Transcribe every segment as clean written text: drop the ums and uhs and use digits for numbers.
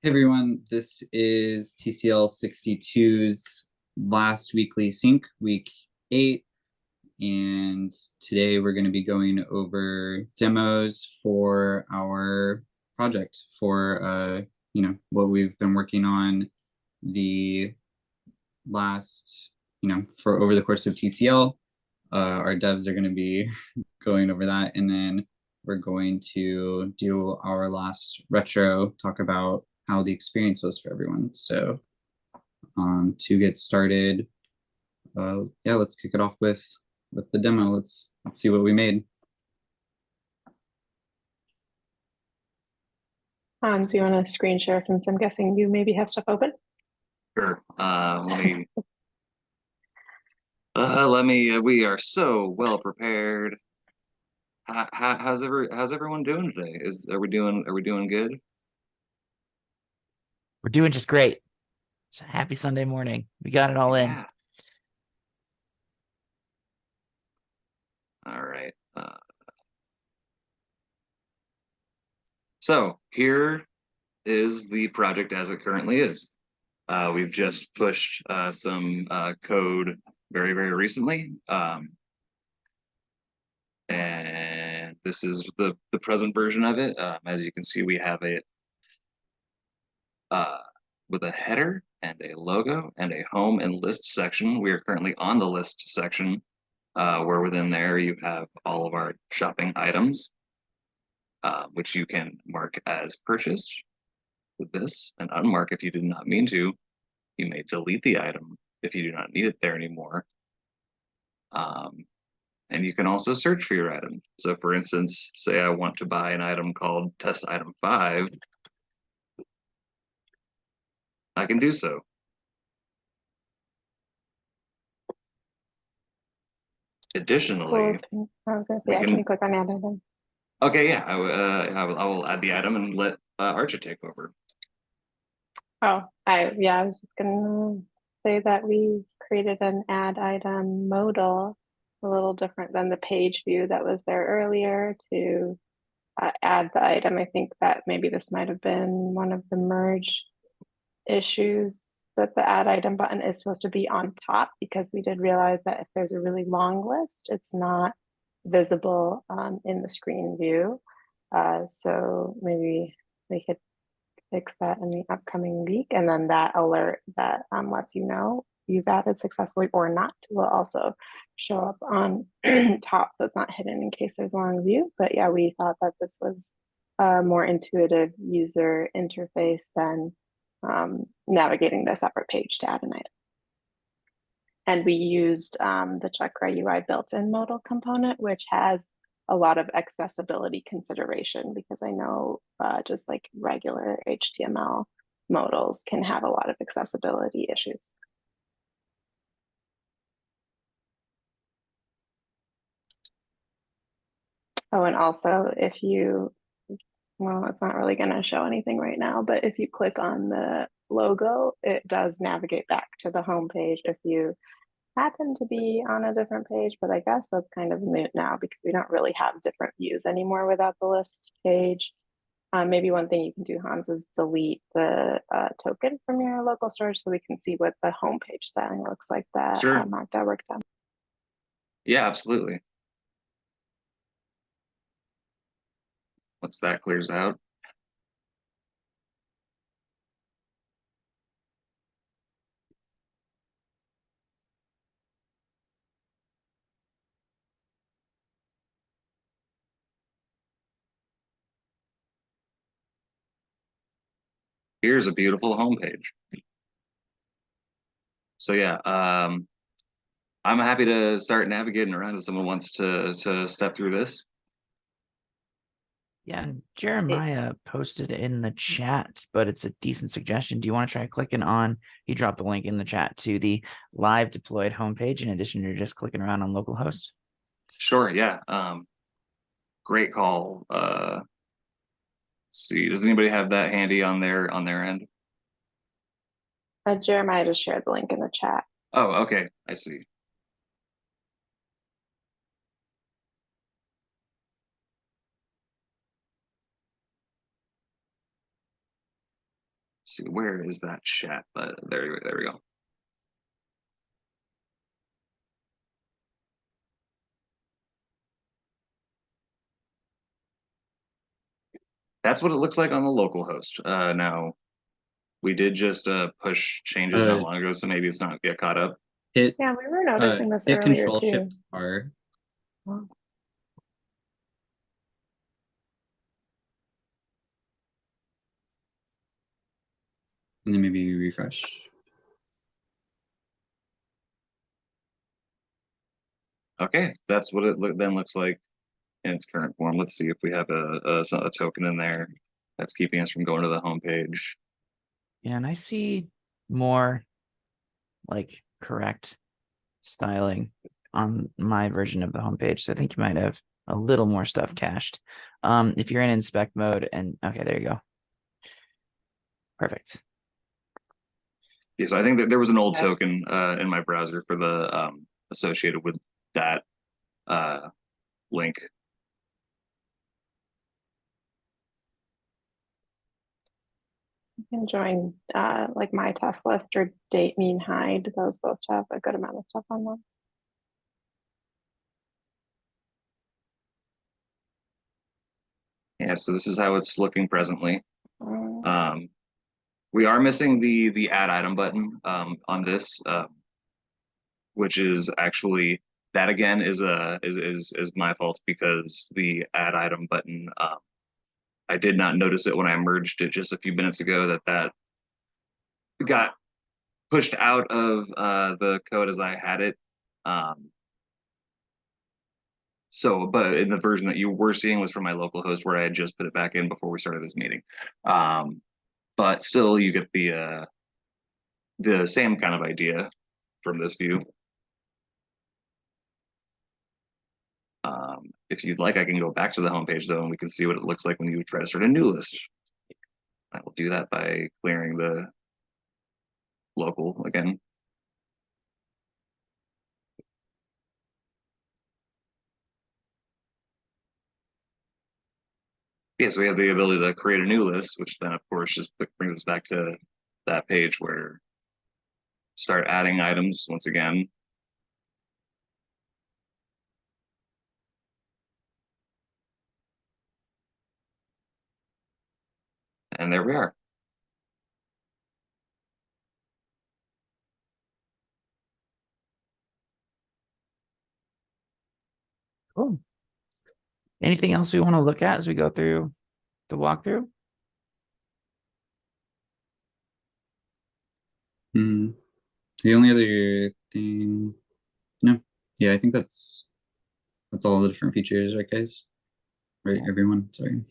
Hey everyone, this is TCL 62's last weekly sync, week 8, and today we're going to be going over demos for our project for what we've been working on the last for over the course of TCL. Our devs are going to be going over that, and then we're going to do our last retro, talk about how the experience was for everyone. So to get started, yeah, let's kick it off with the demo. Let's see what we made. Do you want to screen share since I'm guessing you maybe have stuff open? Sure. We are so well prepared. How's everyone doing today? Are we doing good? We're doing just great. It's a happy Sunday morning. We got it all in. Yeah. All right. So here is the project as it currently is. We've just pushed some code very, very recently. And this is the present version of it. As you can see, we have it with a header and a logo and a home and list section. We are currently on the list section, where within there you have all of our shopping items, which you can mark as purchased with this and unmark if you did not mean to. You may delete the item if you do not need it there anymore. And you can also search for your item. So for instance, say I want to buy an item called test item 5, I can do so. Additionally, Cool. I was gonna say, can you click on add item? Okay, yeah, I will add the item and let Archer take over. Oh, I was just gonna say that we created an add item modal, a little different than the page view that was there earlier to add the item. I think that maybe this might have been one of the merge issues, that the add item button is supposed to be on top, because we did realize that if there's a really long list, it's not visible in the screen view. So maybe we could fix that in the upcoming week, and then that alert that lets you know you've added successfully or not will also show up on top, so it's not hidden in case there's a long view. But yeah, we thought that this was a more intuitive user interface than navigating the separate page to add an item. And we used the Chakra UI built-in modal component, which has a lot of accessibility consideration, because I know just like regular HTML modals can have a lot of accessibility issues. Oh, and also if you, well, it's not really going to show anything right now, but if you click on the logo, it does navigate back to the home page if you happen to be on a different page. But I guess that's kind of moot now, because we don't really have different views anymore without the list page. Maybe one thing you can do, Hans, is delete the token from your local storage so we can see what the home page styling looks like that Sure. Magda worked on. Yeah, absolutely. Once that clears out. Here's a beautiful homepage. So yeah, I'm happy to start navigating around if someone wants to step through this. Yeah, and Jeremiah posted in the chat, but it's a decent suggestion. Do you want to try clicking on, he dropped a link in the chat to the live deployed homepage in addition to just clicking around on localhost? Sure, yeah. Great call. Let's see, does anybody have that handy on their end? Jeremiah just shared the link in the chat. Oh, okay, I see. see, where is that chat? But there we go. That's what it looks like on the local host. Now, we did just push changes not long ago, so maybe it's not yet caught up. Yeah, we were noticing this hit earlier Control too. Shift R. Oh. And then maybe refresh. Okay, that's what it then looks like in its current form. Let's see if we have a token in there that's keeping us from going to the home page. Yeah, and I see more like correct styling on my version of the homepage. So I think you might have a little more stuff cached. If you're in inspect mode and okay, there you go. Perfect. Yeah, so I think that there was an old token in my browser for the associated with that link. You can join like my task list or date mean hide. Those both have a good amount of stuff on them. Yeah, so this is how it's looking presently. We are missing the add item button on this, which is actually that again is my fault because the add item button I did not notice it when I merged it just a few minutes ago that got pushed out of the code as I had it. So, but in the version that you were seeing was from my local host where I had just put it back in before we started this meeting. But still, you get the same kind of idea from this view. If you'd like, I can go back to the homepage though, and we can see what it looks like when you try to start a new list. I will do that by clearing the local again. Yeah, so we have the ability to create a new list, which then of course just brings us back to that page where start adding items once again. And there we are. Cool. Anything else we want to look at as we go through the walkthrough? The only other thing, no, yeah, I think that's all the different features, right, guys? Right, everyone. Sorry.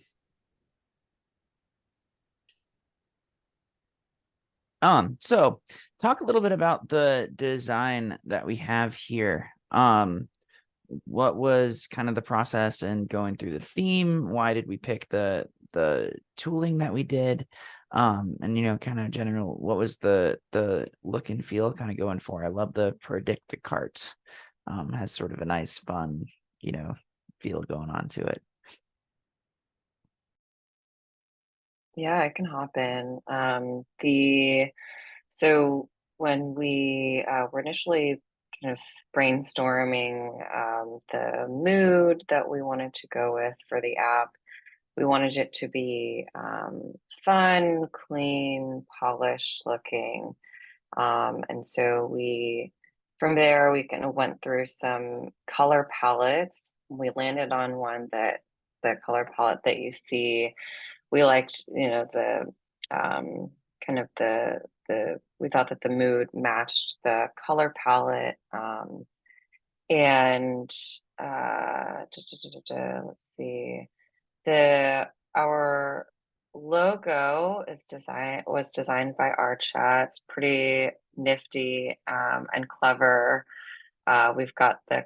So talk a little bit about the design that we have here. What was kind of the process in going through the theme? Why did we pick the tooling that we did? And you know, kind of general, what was the look and feel kind of going for? I love the predict the cart. Has sort of a nice fun, you know, feel going on to it. Yeah, I can hop in. So when we were initially kind of brainstorming the mood that we wanted to go with for the app, we wanted it to be fun, clean, polished looking. And so from there, we kind of went through some color palettes. We landed on one that the color palette that you see, we liked, you know, the kind of we thought that the mood matched the color palette. And let's see, our logo was designed by our chat. It's pretty nifty and clever. We've got the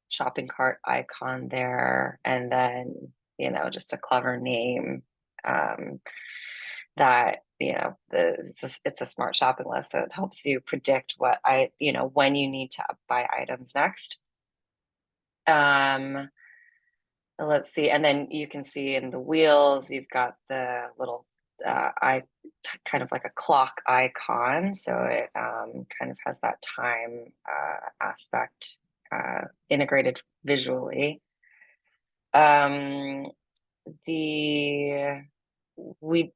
shopping cart icon there, and then, you know, just a clever name that, you know, it's a smart shopping list, so it helps you predict when you need to buy items next. Let's see, and then you can see in the wheels, you've got the little kind of like a clock icon, so it kind of has that time aspect integrated visually. We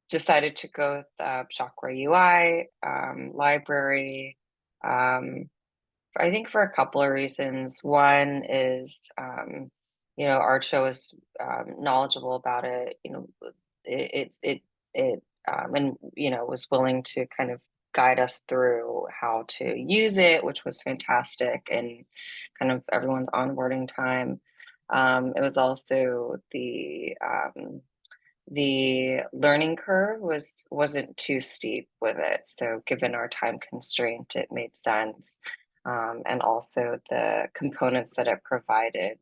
decided to go with Chakra UI library. I think for a couple of reasons. One is, Art Show is knowledgeable about it. And was willing to kind of guide us through how to use it, which was fantastic, and kind of everyone's onboarding time. It was also the learning curve wasn't too steep with it, so given our time constraint, it made sense. And also the components that it provided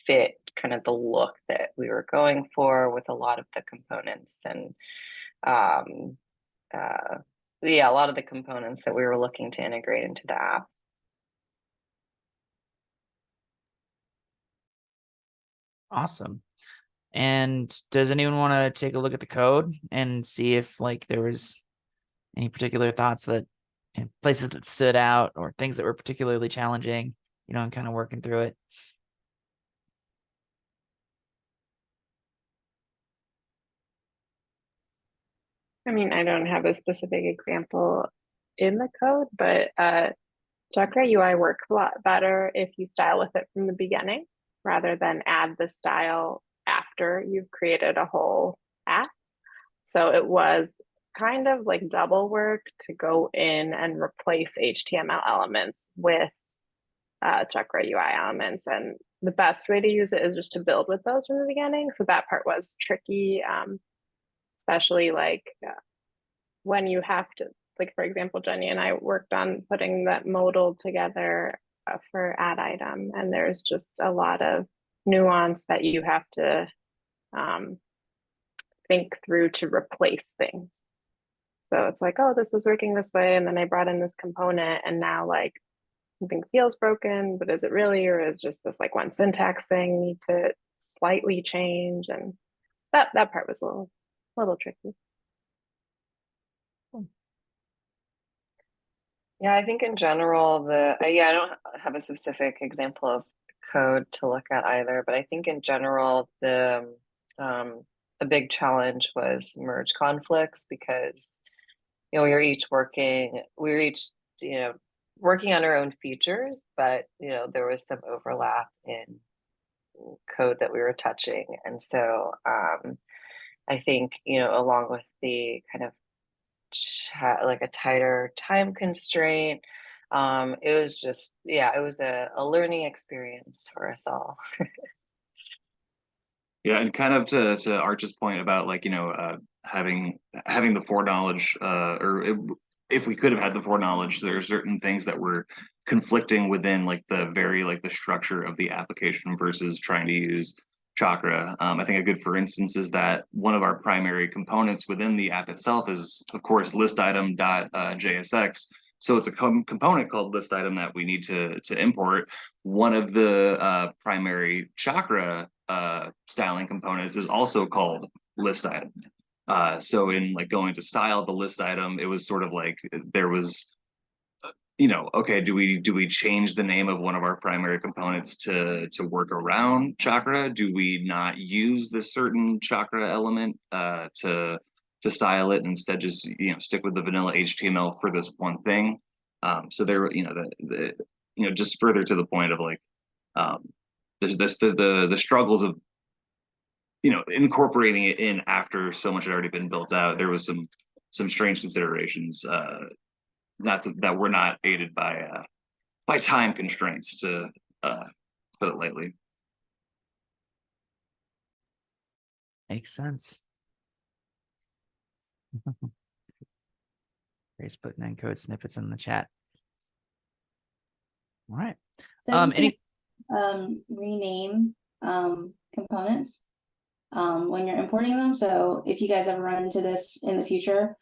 fit kind of the look that we were going for with a lot of the components, and a lot of the components that we were looking to integrate into the app. Awesome. And does anyone want to take a look at the code and see if like there was any particular thoughts that places that stood out or things that were particularly challenging, and kind of working through it? I mean, I don't have a specific example in the code, but Chakra UI works a lot better if you style with it from the beginning rather than add the style after you've created a whole app. So it was kind of like double work to go in and replace HTML elements with Chakra UI elements. And the best way to use it is just to build with those from the beginning. So that part was tricky, especially like when you have to, like, for example, Jenny and I worked on putting that modal together for add item, and there's just a lot of nuance that you have to think through to replace things. So it's like, oh, this was working this way, and then I brought in this component, and now like something feels broken, but is it really, or is just this like one syntax thing need to slightly change? And that part was a little tricky. Yeah, I think in general, I don't have a specific example of code to look at either, but I think in general, a big challenge was merge conflicts, because, we were each working on our own features, but, there was some overlap in code that we were touching. And so I think, along with the kind of like a tighter time constraint, it was just, it was a learning experience for us all. Yeah, and kind of to Arch's point about like, having the foreknowledge, if we could have had the foreknowledge, there are certain things that were conflicting within like the structure of the application versus trying to use Chakra. I think a good for instance is that one of our primary components within the app itself is, of course, list item .jsx. So it's a component called list item that we need to import. One of the primary Chakra styling components is also called list item. So in like going to style the list item, it was sort of like there was, okay, do we change the name of one of our primary components to work around Chakra? Do we not use this certain Chakra element to style it, and instead just stick with the vanilla HTML for this one thing? So there, just further to the point of like the struggles of incorporating it in after so much had already been built out. There was some strange considerations that were not aided by time constraints, to put it lightly. Makes sense. Grace putting in code snippets in the chat. All right. So rename components when you're importing them. So if you guys ever run into this in the future,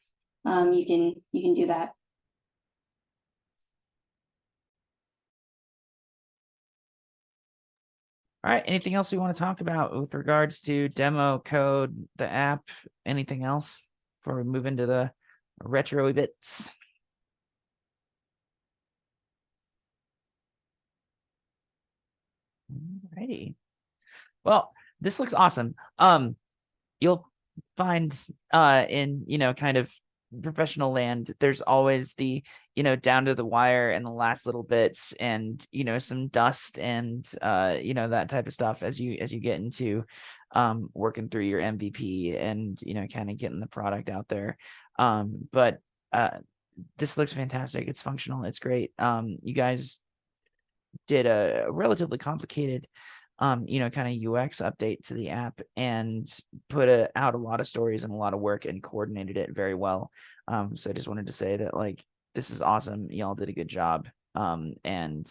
you can do that. All right. Anything else we want to talk about with regards to demo code, the app, anything else before we move into the retro bits? Alrighty. Well, this looks awesome. You'll find in, kind of professional land, there's always the, down to the wire and the last little bits and, some dust and that type of stuff as you get into working through your MVP and, kind of getting the product out there. But this looks fantastic. It's functional. It's great. You guys did a relatively complicated kind of UX update to the app and put out a lot of stories and a lot of work and coordinated it very well. So I just wanted to say that this is awesome. Y'all did a good job. And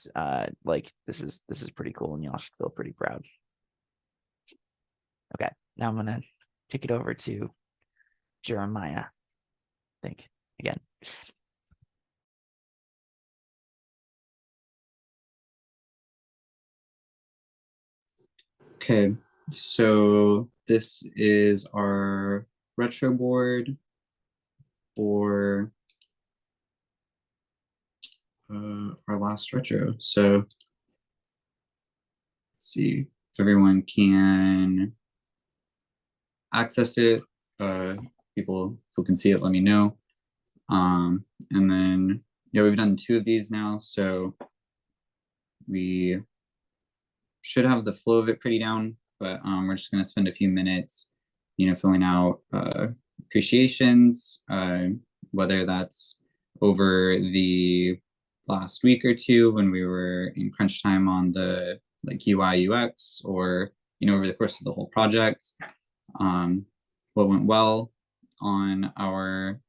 this is pretty cool and y'all should feel pretty proud. Okay, now I'm gonna kick it over to Jeremiah. I think again. Okay, so this is our retro board for our last retro. So let's see if everyone can access it. People who can see it, let me know. And then we've done 2 of these now, so we should have the flow of it pretty down, but we're just going to spend a few minutes, filling out appreciations, whether that's over the last week or 2 when we were in crunch time on the UI UX, or over the course of the whole project, what went well on our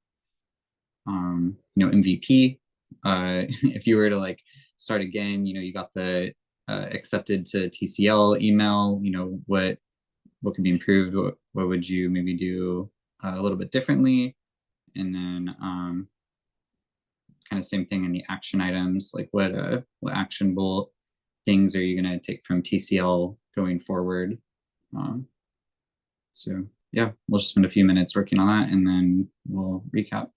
MVP. If you were to start again, you got the accepted to TCL email, what could be improved, what would you maybe do a little bit differently, and then kind of same thing in the action items, like what actionable things are you going to take from TCL going forward. So yeah, we'll just spend a few minutes working on that and then we'll recap.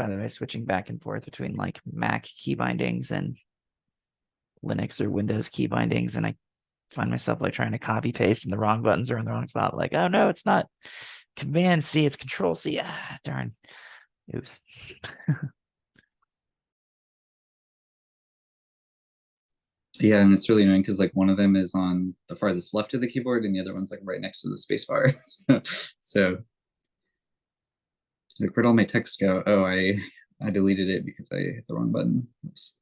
by the way, switching back and forth between like Mac key bindings and Linux or Windows key bindings, and I find myself like trying to copy paste and the wrong buttons are in the wrong spot. Like, oh no, it's not Command C, it's Control C. Ah, darn. Oops. Yeah, and it's really annoying because like one of them is on the farthest left of the keyboard and the other one's like right next to the space bar. So like, where'd all my text go? Oh, I deleted it because I hit the wrong button. Oops.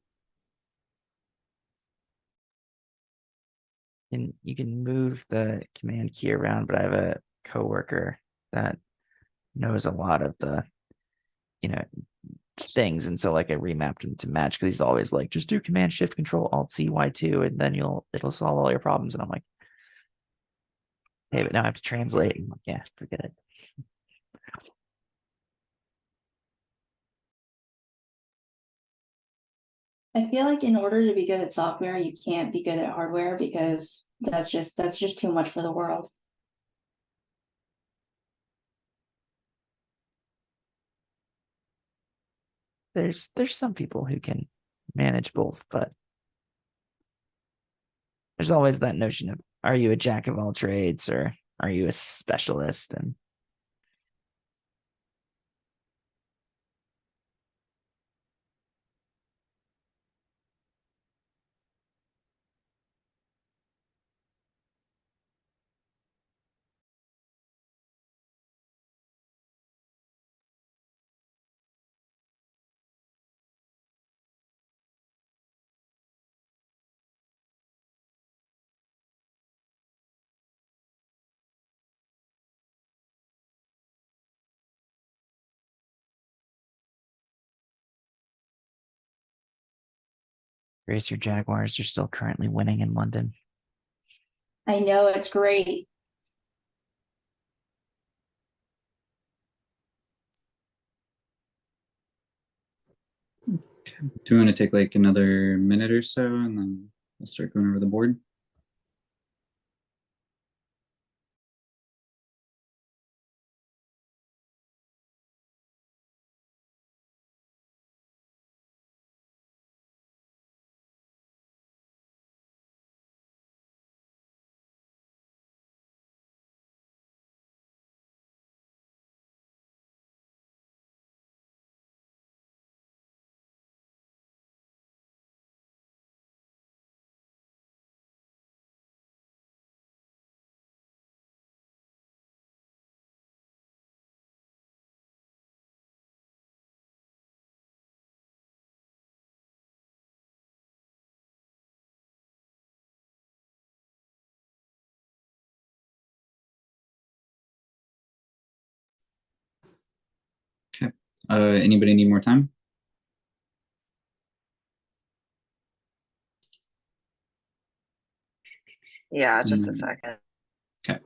And you can move the command key around, but I have a coworker that knows a lot of the, things. And so like I remapped him to match because he's always like, just do Command Shift Control Alt C Y2 and then it'll solve all your problems. And I'm like, hey, but now I have to translate. And I'm like, yeah, forget it. I feel like in order to be good at software, you can't be good at hardware because that's just too much for the world. There's some people who can manage both, but there's always that notion of, are you a jack of all trades or are you a specialist? And Grace, your Jaguars are still currently winning in London. I know, it's great. Do we want to take like another minute or so and then we'll start going over the board? Okay. Anybody need more time? Yeah, just a Mm. second. Okay.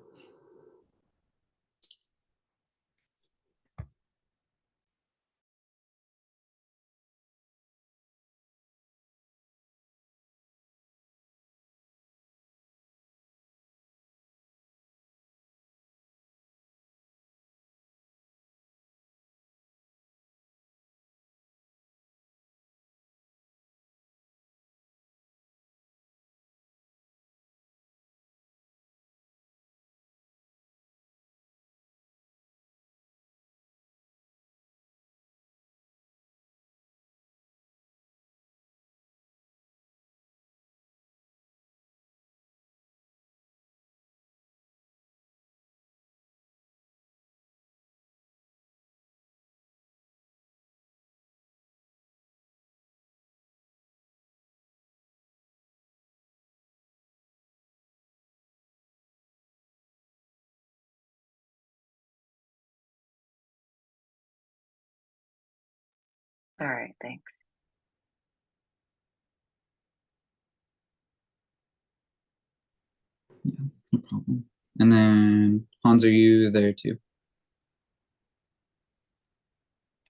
All right, thanks. Yeah, no problem. And then Hans, are you there too?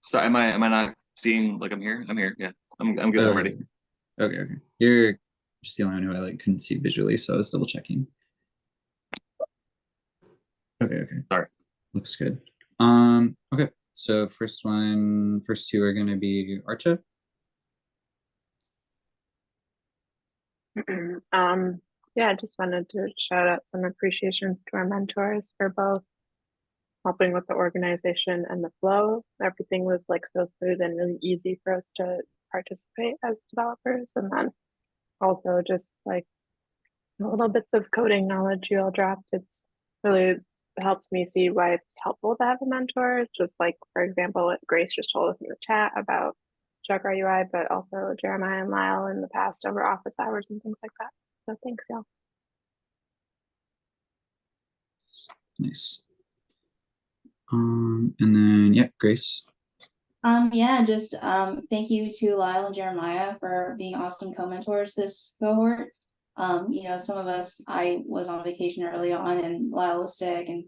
So am I not seeing like I'm here? I'm here. Yeah. I'm good. Oh, I'm ready. Okay. You're just the only one who I like couldn't see visually, so I was double checking. Okay. Sorry. Looks good. Okay. So first two are going to be Archa. Yeah, I just wanted to shout out some appreciations to our mentors for both helping with the organization and the flow. Everything was like so smooth and really easy for us to participate as developers. And then also just like little bits of coding knowledge you all dropped. It's really helps me see why it's helpful to have a mentor. Just like, for example, what Grace just told us in the chat about Chakra UI, but also Jeremiah and Lyle in the past over office hours and things like that. So thanks, y'all. Nice. And then yeah, Grace. Yeah, just thank you to Lyle and Jeremiah for being awesome co-mentors this cohort. You know, some of us, I was on vacation early on and Lyle was sick and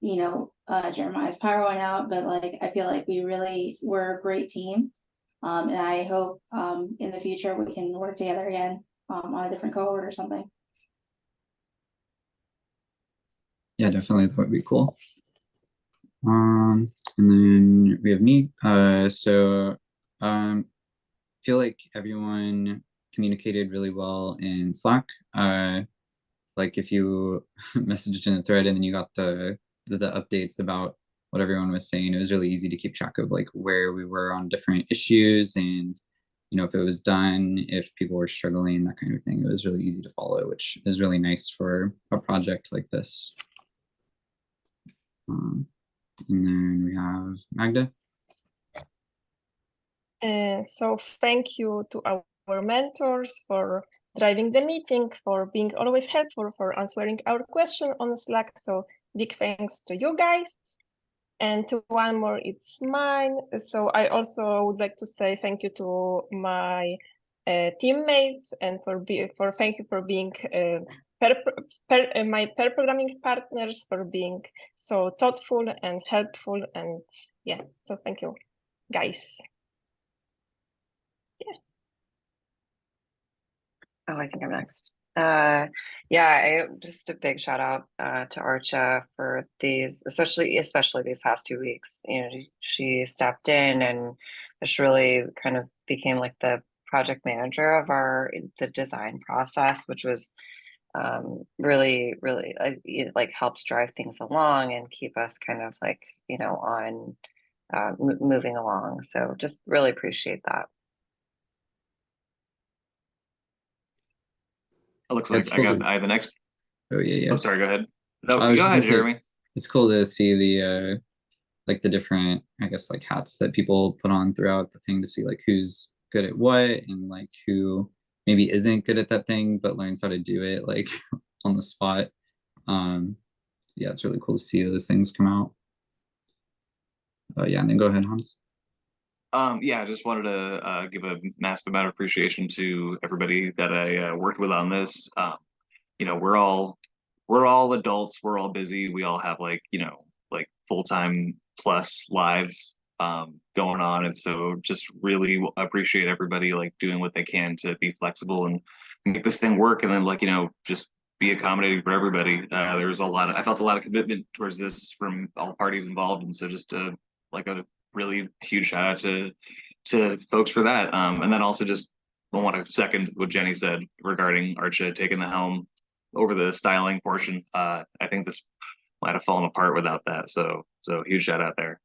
Jeremiah's power went out, but like I feel like we really were a great team. And I hope in the future we can work together again on a different cohort or something. Yeah, definitely, that would be cool. And then we have me. Feel like everyone communicated really well in Slack. Like if you messaged in a thread and then you got the updates about what everyone was saying, it was really easy to keep track of like where we were on different issues and if it was done, if people were struggling, that kind of thing. It was really easy to follow, which is really nice for a project like this. And then we have Magda. So thank you to our mentors for driving the meeting, for being always helpful, for answering our question on Slack. So big thanks to you guys. And to one more, it's mine. So I also would like to say thank you to my teammates and thank you for being my pair programming partners, for being so thoughtful and helpful. And yeah, so thank you, guys. Oh, I think I'm next. Just a big shout out to Archa for these, especially these past 2 weeks. You know, she stepped in and just really kind of became like the project manager of the design process, which was really it like helps drive things along and keep us kind of like on moving along. So just really appreciate that. It looks like I have the next. Oh yeah. Oh, sorry, go ahead. No, I was go just ahead, gonna say Jeremy. it's cool to see the like the different, I guess, like hats that people put on throughout the thing to see like who's good at what and like who maybe isn't good at that thing but learns how to do it like on the spot. Yeah, it's really cool to see those things come out. Yeah, and then go ahead, Hans. Yeah, I just wanted to give a massive amount of appreciation to everybody that I worked with on this. We're all adults, we're all busy, we all have like full-time plus lives going on, and so just really appreciate everybody like doing what they can to be flexible and make this thing work, and then just be accommodating for everybody. I felt a lot of commitment towards this from all parties involved, and so just a really huge shout out to folks for that. And then also just I want to second what Jenny said regarding Archa taking the helm over the styling portion. I think this might have fallen apart without that. So huge shout out there.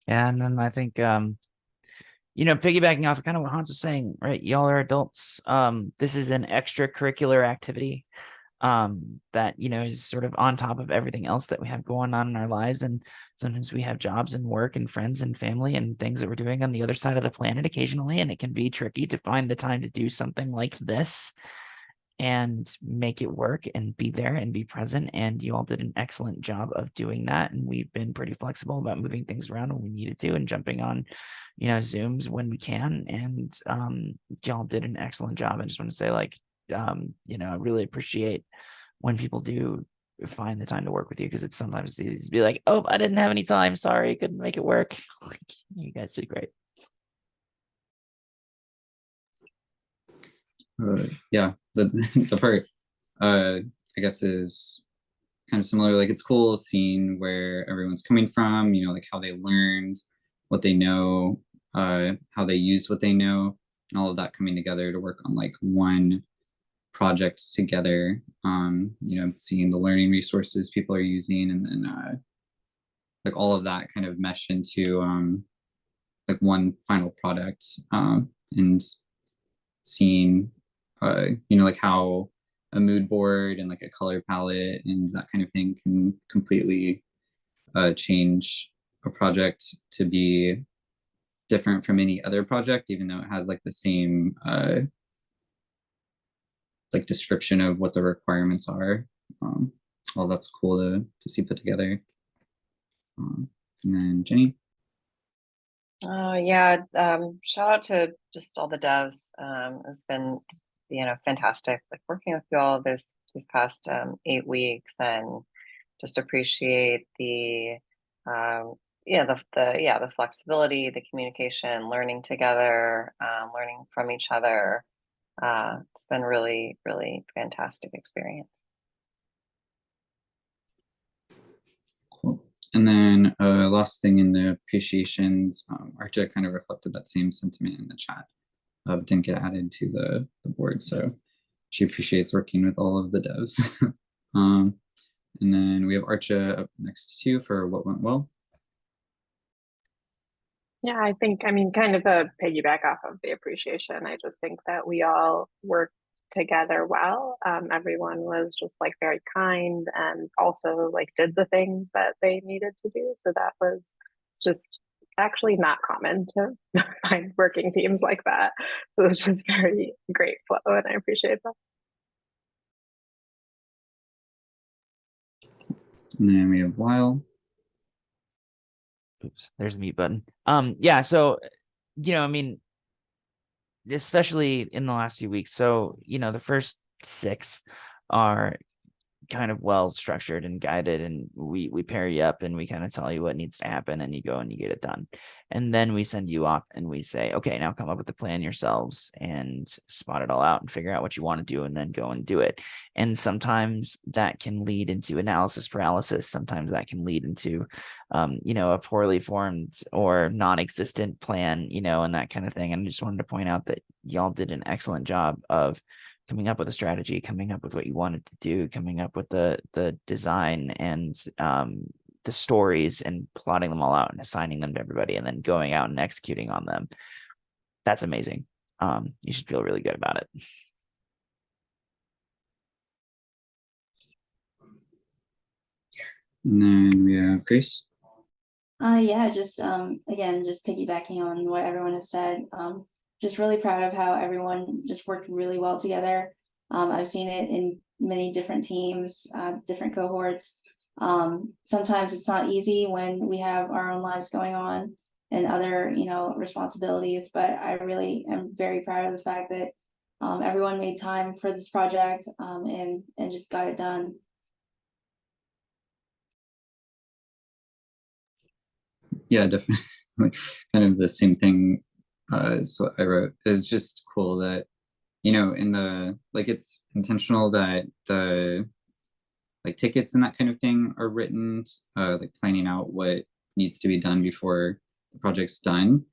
Yeah, and then I think piggybacking off kind of what Hans was saying, right? Y'all are adults. This is an extracurricular activity that is sort of on top of everything else that we have going on in our lives. And sometimes we have jobs and work and friends and family and things that we're doing on the other side of the planet occasionally, and it can be tricky to find the time to do something like this and make it work and be there and be present. And you all did an excellent job of doing that, and we've been pretty flexible about moving things around when we needed to and jumping on Zooms when we can. And y'all did an excellent job. I just want to say I really appreciate when people do find the time to work with you, because it's sometimes easy to be like, oh, I didn't have any time, sorry, couldn't make it work. You guys did great. Yeah, the part I guess is kind of similar. Like it's cool seeing where everyone's coming from, you know, like how they learned, what they know, how they used what they know, and all of that coming together to work on like one project together. You know, seeing the learning resources people are using, and then like all of that kind of mesh into like one final product, and seeing you know, like how a mood board and like a color palette and that kind of thing can completely change a project to be different from any other project, even though it has like the same like description of what the requirements are. All that's cool to see put together. And then Jenny. Yeah, shout out to just all the devs. It's been, fantastic, like working with you all these past 8 weeks, and just appreciate the the flexibility, the communication, learning together, learning from each other. It's been really, really fantastic experience. Cool. And then last thing in the appreciations, Archa kind of reflected that same sentiment in the chat, but didn't get added to the board. So she appreciates working with all of the devs. And then we have Archa up next to you for what went well. Yeah, I think, I mean, kind of a piggyback off of the appreciation. I just think that we all worked together well. Everyone was just like very kind and also like did the things that they needed to do. So that was just actually not common to find working teams like that. So it's just very great flow, and I appreciate that. And then we have Lyle. Oops, there's the mute button. Yeah, so I mean, especially in the last few weeks. So, the first 6 are kind of well structured and guided, and we pair you up and we kind of tell you what needs to happen, and you go and you get it done. And then we send you off and we say, okay, now come up with the plan yourselves and spot it all out and figure out what you want to do, and then go and do it. And sometimes that can lead into analysis paralysis. Sometimes that can lead into a poorly formed or non-existent plan, and that kind of thing. And I just wanted to point out that y'all did an excellent job of coming up with a strategy, coming up with what you wanted to do, coming up with the design and the stories, and plotting them all out and assigning them to everybody, and then going out and executing on them. That's amazing. You should feel really good about it. And then we have Grace. Yeah, just again, just piggybacking on what everyone has said. Just really proud of how everyone just worked really well together. I've seen it in many different teams, different cohorts. Sometimes it's not easy when we have our own lives going on and other, responsibilities, but I really am very proud of the fact that everyone made time for this project, and just got it done. Yeah, definitely. Kind of the same thing as what I wrote. It's just cool that, in the, like, it's intentional that the like tickets and that kind of thing are written, like planning out what needs to be done before the project's done,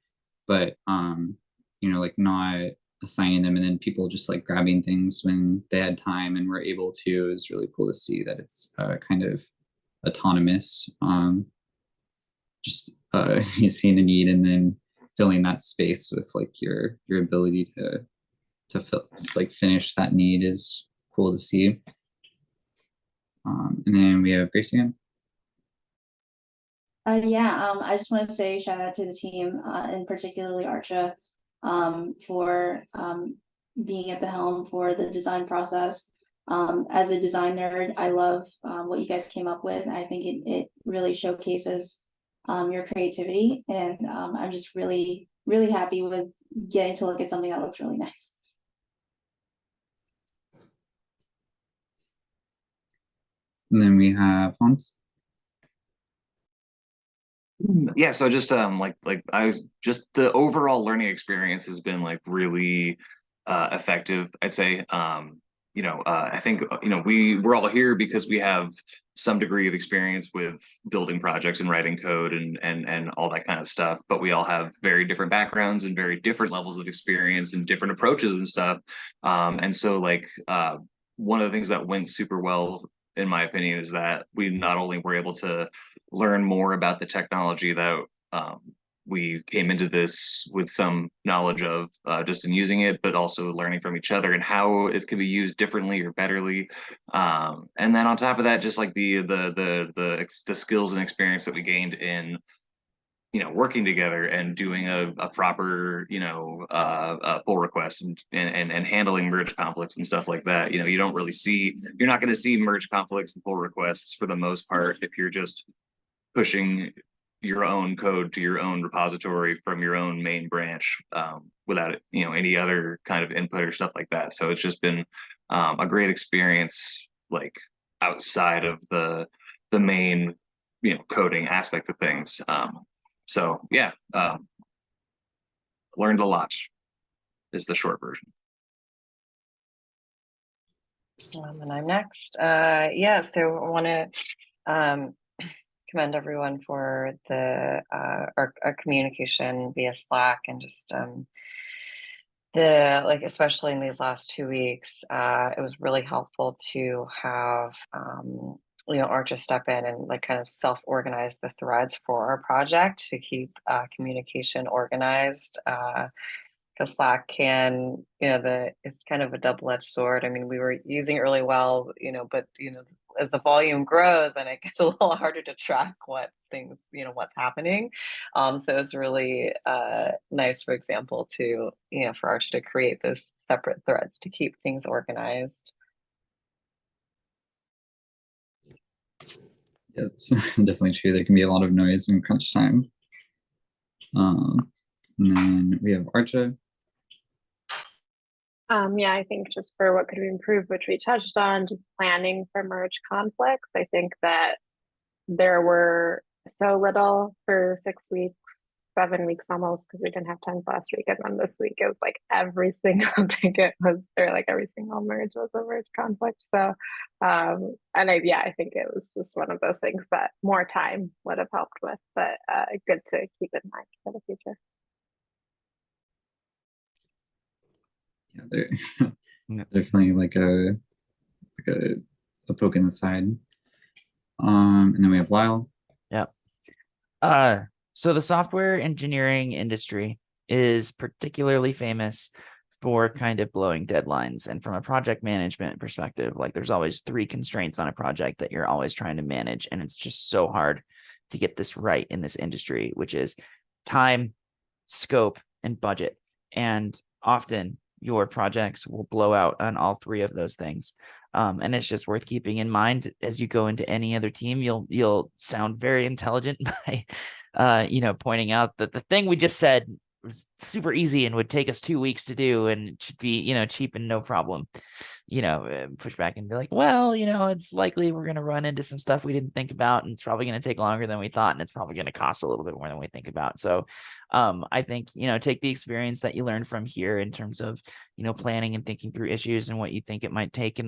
but like not assigning them and then people just like grabbing things when they had time and were able to is really cool to see that it's kind of autonomous. Just seeing a need and then filling that space with like your ability to fill, like finish that need is cool to see. And then we have Grace again. I just want to say shout out to the team, and particularly Archa, for being at the helm for the design process. As a design nerd, I love what you guys came up with. I think it really showcases your creativity, and I'm just really, really happy with getting to look at something that looks really nice. And then we have Hans. Yeah, so just the overall learning experience has been like really effective, I'd say. I think we're all here because we have some degree of experience with building projects and writing code and all that kind of stuff, but we all have very different backgrounds and very different levels of experience and different approaches and stuff. And so like one of the things that went super well, in my opinion, is that we not only were able to learn more about the technology that we came into this with some knowledge of just in using it, but also learning from each other and how it could be used differently or betterly. And then on top of that, just like the skills and experience that we gained in working together and doing a proper pull request and handling merge conflicts and stuff like that. You don't really see, you're not going to see merge conflicts and pull requests for the most part if you're just pushing your own code to your own repository from your own main branch without any other kind of input or stuff like that. So it's just been a great experience, like outside of the main coding aspect of things. So yeah, learned a lot is the short version. And I'm next. Yeah, so I want to commend everyone for our communication via Slack and just especially in these last 2 weeks, it was really helpful to have Archer step in and like kind of self-organize the threads for our project to keep communication organized. Because Slack can, it's kind of a double-edged sword. I mean, we were using it really well, but as the volume grows, then it gets a little harder to track what things, what's happening. So it's really nice, for example, to, for Archer to create this separate threads to keep things organized. Yeah, it's definitely true. There can be a lot of noise in crunch time. And then we have Archa. Yeah, I think just for what could we improve, which we touched on, just planning for merge conflicts. I think that there were so little for 6 weeks, 7 weeks almost, because we didn't have tons last week. And then this week it was like every single ticket was, or like every single merge was a merge conflict. So, and I think it was just one of those things that more time would have helped with, but good to keep in mind for the future. Yeah, they're definitely like a poke in the side. And then we have Lyle. Yep. So the software engineering industry is particularly famous for kind of blowing deadlines. And from a project management perspective, like there's always 3 constraints on a project that you're always trying to manage. And it's just so hard to get this right in this industry, which is time, scope, and budget. And often your projects will blow out on all 3 of those things. And it's just worth keeping in mind as you go into any other team. You'll sound very intelligent by pointing out that the thing we just said was super easy and would take us 2 weeks to do, and it should be cheap and no problem. Push back and be like, well, it's likely we're going to run into some stuff we didn't think about, and it's probably going to take longer than we thought, and it's probably going to cost a little bit more than we think about. So I think, take the experience that you learned from here in terms of, planning and thinking through issues and what you think it might take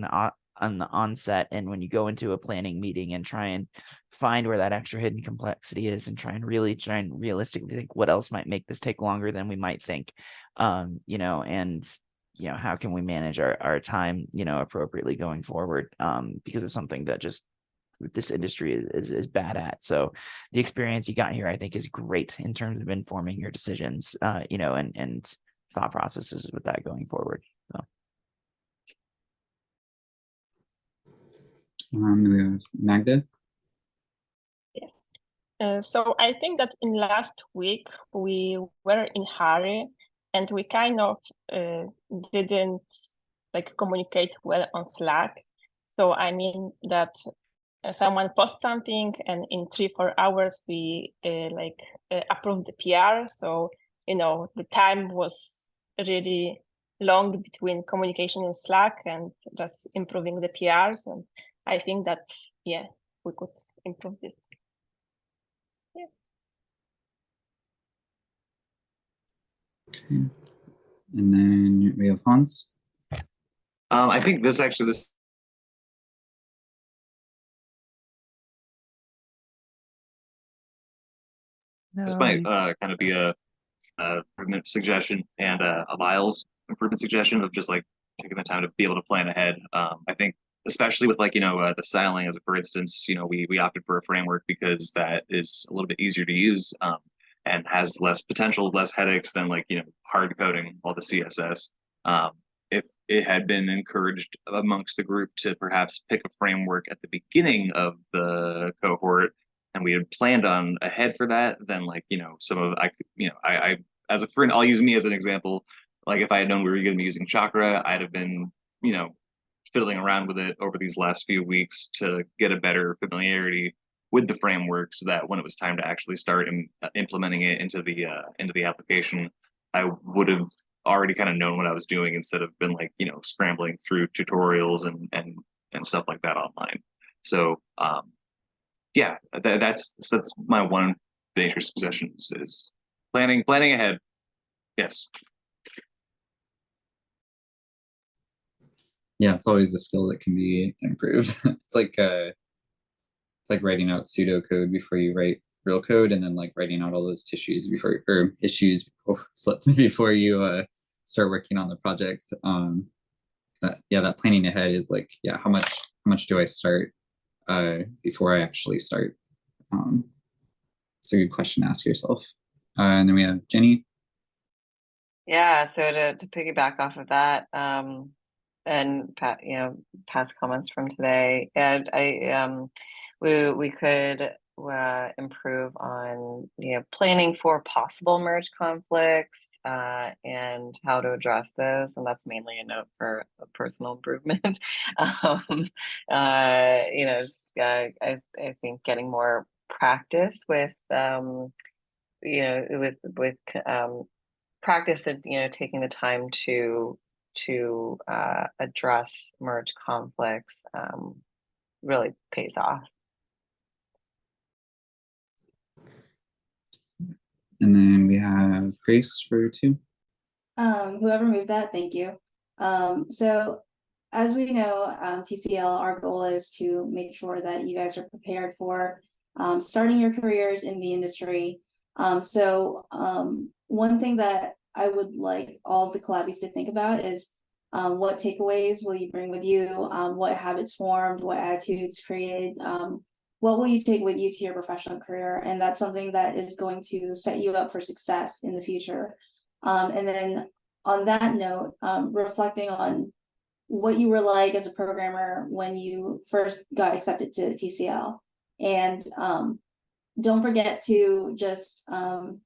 on the onset, and when you go into a planning meeting, and try and find where that extra hidden complexity is, and try and realistically think what else might make this take longer than we might think, and how can we manage our time appropriately going forward, because it's something that just this industry is bad at. So the experience you got here, I think, is great in terms of informing your decisions, and thought processes with that going forward. So we have Magda. So I think that in last week we were in hurry and we kind of didn't communicate well on Slack. So I mean that someone posts something and in 3-4 hours we approved the PR. So the time was really long between communication in Slack and just improving the PRs. And I think that we could improve this. Okay. And then we have Hans. I think this This might kind of be a improvement suggestion and a Lyle's improvement suggestion of just like taking the time to be able to plan ahead. I think especially with like, the styling as a, for instance, we opted for a framework because that is a little bit easier to use and has less potential, less headaches than like, hard coding all the CSS. If it had been encouraged amongst the group to perhaps pick a framework at the beginning of the cohort and we had planned on ahead for that, then like, some of I as a friend, I'll use me as an example. Like if I had known we were going to be using Chakra, I'd have been, fiddling around with it over these last few weeks to get a better familiarity with the framework, so that when it was time to actually start implementing it into the application, I would have already kind of known what I was doing instead of been like, scrambling through tutorials and stuff like that online. So yeah, that's my one major suggestion is planning ahead. Yes. Yeah, it's always a skill that can be improved. It's like writing out pseudocode before you write real code, and then like writing out all those issues before you start working on the project. That planning ahead is like, how much do I start before I actually start? It's a good question to ask yourself. And then we have Jenny. Yeah, so to piggyback off of that, and past comments from today, and we could improve on planning for possible merge conflicts and how to address those, and that's mainly a note for a personal improvement. I think getting more practice with practice and taking the time to address merge conflicts really pays off. And then we have Grace for 2. Whoever moved that, thank you. So as we know, TCL, our goal is to make sure that you guys are prepared for starting your careers in the industry. One thing that I would like all the Collabies to think about is what takeaways will you bring with you, what habits formed, what attitudes created, what will you take with you to your professional career? And that's something that is going to set you up for success in the future. And then on that note, reflecting on what you were like as a programmer when you first got accepted to TCL. And don't forget to just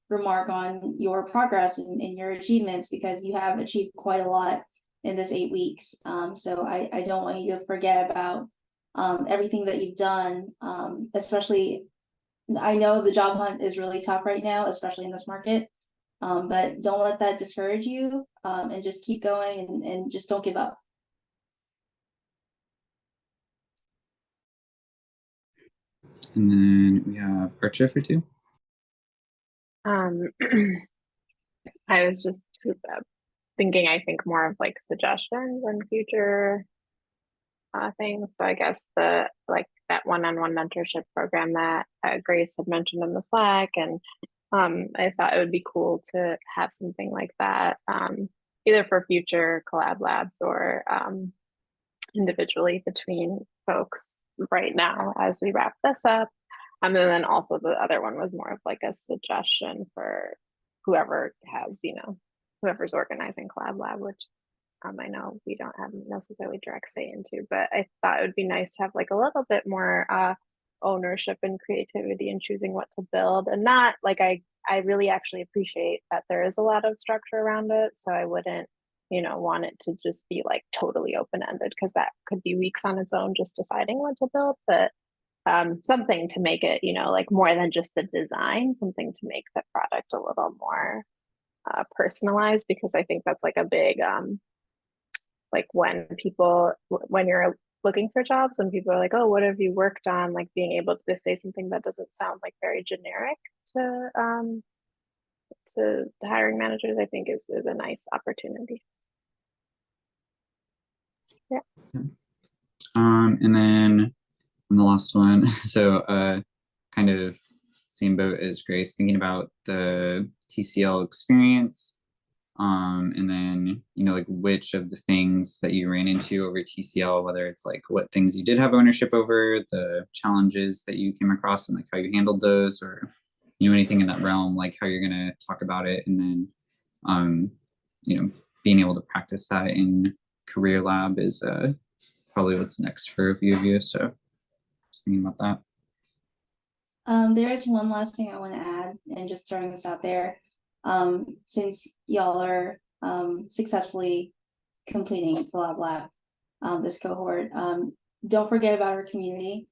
remark on your progress and your achievements, because you have achieved quite a lot in this 8 weeks. So I don't want you to forget about everything that you've done, especially, I know the job hunt is really tough right now, especially in this market, but don't let that discourage you, and just keep going and just don't give up. And then we have Archer for 2. I was just thinking, I think more of like suggestions and future things. So I guess that one-on-one mentorship program that Grace had mentioned in the Slack, and I thought it would be cool to have something like that, either for future collab labs or individually between folks right now as we wrap this up. And then also the other one was more of like a suggestion for whoever has, whoever's organizing collab lab, which I know we don't have necessarily direct say into, but I thought it would be nice to have like a little bit more ownership and creativity in choosing what to build, and not like I really actually appreciate that there is a lot of structure around it. So I wouldn't, want it to just be like totally open-ended, because that could be weeks on its own just deciding what to build. But something to make it, like more than just the design, something to make the product a little more personalized, because I think that's like a big like when you're looking for jobs, when people are like, oh, what have you worked on, like being able to say something that doesn't sound like very generic to hiring managers, I think is a nice opportunity. Yeah. And then the last one, so kind of same boat as Grace, thinking about the TCL experience. And then, you know, like which of the things that you ran into over TCL, whether it's like what things you did have ownership over, the challenges that you came across and like how you handled those, or, you know, anything in that realm, like how you're going to talk about it. And then, you know, being able to practice that in Career Lab is probably what's next for a few of you. So just thinking about that. There's one last thing I want to add, and just throwing this out there. Since y'all are successfully completing Collab Lab, this cohort, don't forget about our community.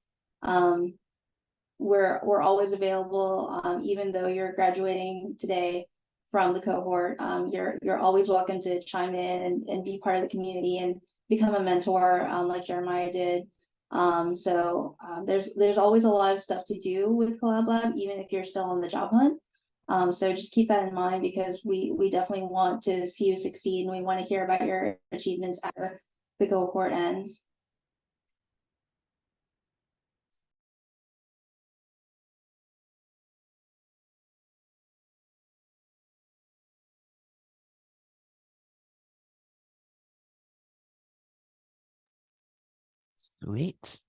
We're always available, even though you're graduating today from the cohort. You're always welcome to chime in and be part of the community and become a mentor, like Jeremiah did. There's always a lot of stuff to do with Collab Lab, even if you're still on the job hunt. So just keep that in mind, because we definitely want to see you succeed, and we want to hear about your achievements after the cohort ends. Sweet.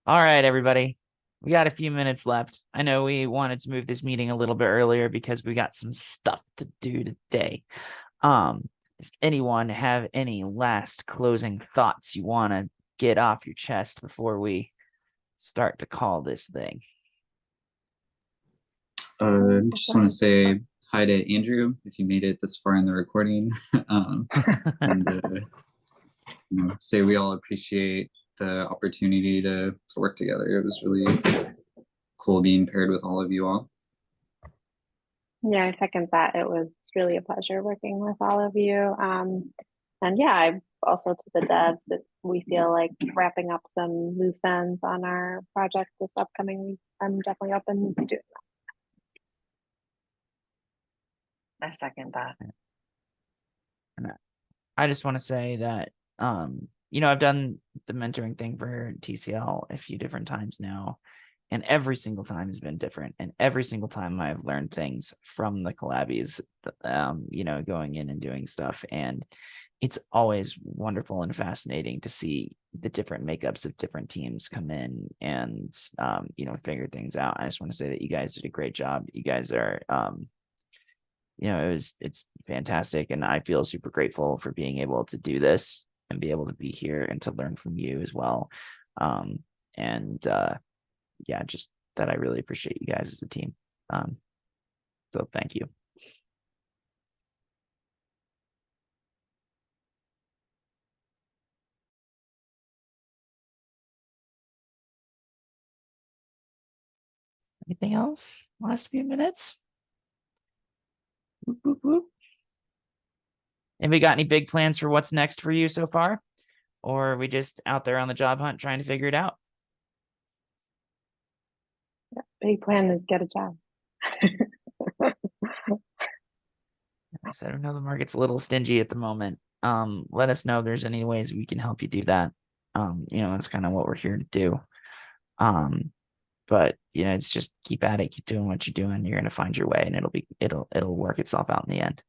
All right, everybody. We got a few minutes left. I know we wanted to move this meeting a little bit earlier because we got some stuff to do today. Does anyone have any last closing thoughts you want to get off your chest before we start to call this thing? Just want to say hi to Andrew if you made it this far in the recording. And you know, say we all appreciate the opportunity to work together. It was really cool being paired with all of you all. Yeah, I second that. It was really a pleasure working with all of you. And yeah, I also to the devs that we feel like wrapping up some loose ends on our project this upcoming week. I'm definitely open to doing that. I second that. And I just want to say that, you know, I've done the mentoring thing for TCL a few different times now, and every single time has been different. And every single time I've learned things from the collabbies, you know, going in and doing stuff. And it's always wonderful and fascinating to see the different makeups of different teams come in and, you know, figure things out. I just want to say that you guys did a great job. You guys are, you know, it's fantastic. And I feel super grateful for being able to do this and be able to be here and to learn from you as well. Yeah, just that I really appreciate you guys as a team. So thank you. Anything else? Last few minutes? Whoop, whoop, whoop. And we got any big plans for what's next for you so far? Or are we just out there on the job hunt trying to figure it out? Big plan is get a job. I said, I know the market's a little stingy at the moment. Let us know if there's any ways we can help you do that. You know, that's kind of what we're here to do. But you know, it's just keep at it, keep doing what you're doing. You're gonna find your way, and it'll work itself out in the end.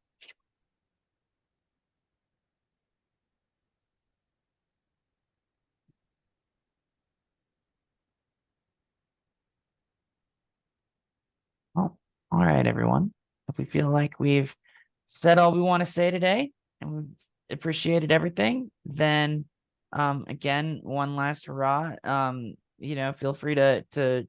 Well, all right, everyone. If we feel like we've said all we want to say today and we've appreciated everything, then again, one last hurrah. You know, feel free to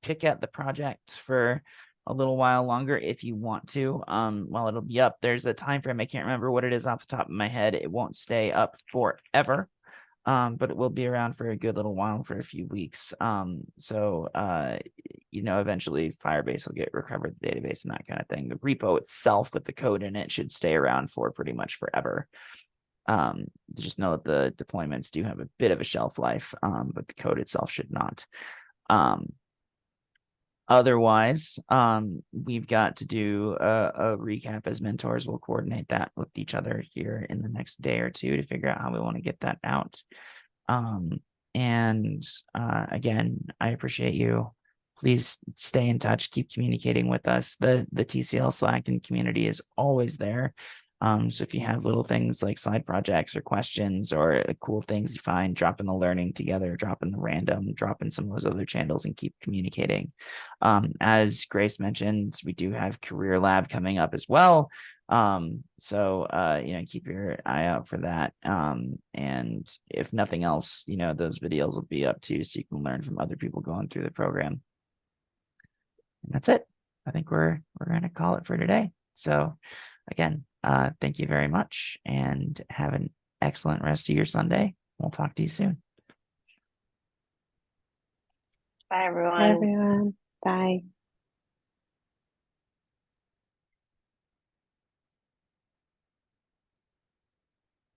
pick at the project for a little while longer if you want to. While it'll be up, there's a time frame. I can't remember what it is off the top of my head. It won't stay up forever. But it will be around for a good little while, for a few weeks. You know, eventually Firebase will get recovered the database and that kind of thing. The repo itself with the code in it should stay around for pretty much forever. Just know that the deployments do have a bit of a shelf life, but the code itself should not. Otherwise, we've got to do a recap as mentors. We'll coordinate that with each other here in the next day or two to figure out how we want to get that out. Again, I appreciate you please stay in touch, keep communicating with us. The TCL Slack and community is always there. So if you have little things like side projects or questions or cool things you find, drop in the learning together, drop in the random, drop in some of those other channels and keep communicating. As Grace mentioned, we do have Career Lab coming up as well. So keep your eye out for that. And if nothing else, those videos will be up too, so you can learn from other people going through the program. And that's it. I think we're going to call it for today. So again, thank you very much and have an excellent rest of your Sunday. We'll talk to you soon. Bye, everyone. Bye, everyone. Bye.